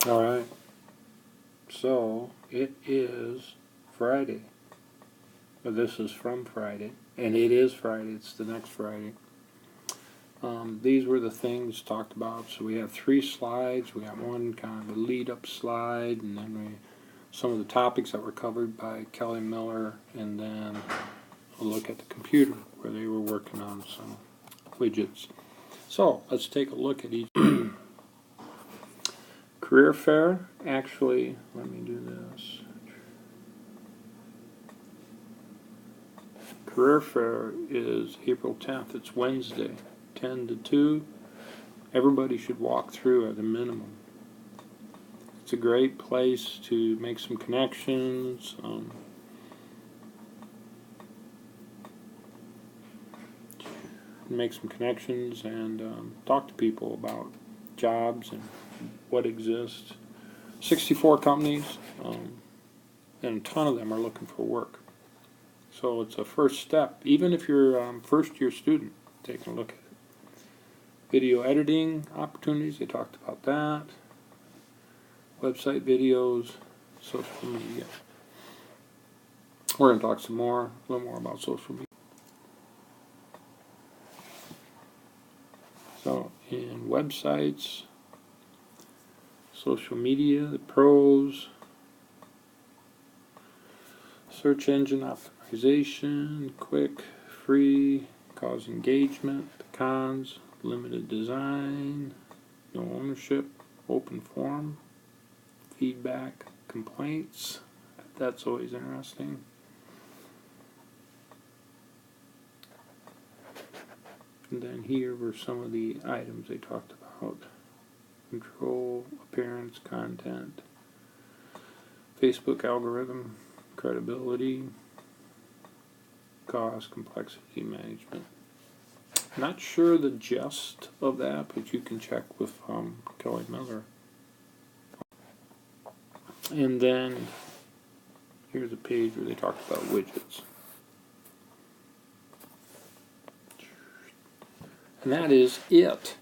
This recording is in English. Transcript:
Alright, so it is Friday. But this is from Friday, and it is Friday, it's the next Friday. These were the things talked about. So we have 3 slides. We got one kind of a lead-up slide, and then some of the topics that were covered by Kelly Miller, and then a look at the computer where they were working on some widgets. So let's take a look at each. Career fair, actually, let me do this. Career fair is April 10th. It's Wednesday, 10 to 2. Everybody should walk through at a minimum. It's a great place to make some connections. And talk to people about jobs and what exists. 64 companies, and a ton of them are looking for work. So it's a first step, even if you're a first-year student, taking a look at it. Video editing opportunities, they talked about that. Website videos, social media. We're going to talk a little more about social media. So in websites, social media, the pros, search engine optimization, quick, free, cause engagement, the cons, limited design, no ownership, open forum, feedback, complaints. That's always interesting. And then here were some of the items they talked about. Control, appearance, content, Facebook algorithm, credibility, cost, complexity management. Not sure the gist of that, but you can check with Kelly Miller. And then here's a page where they talk about widgets. And that is it.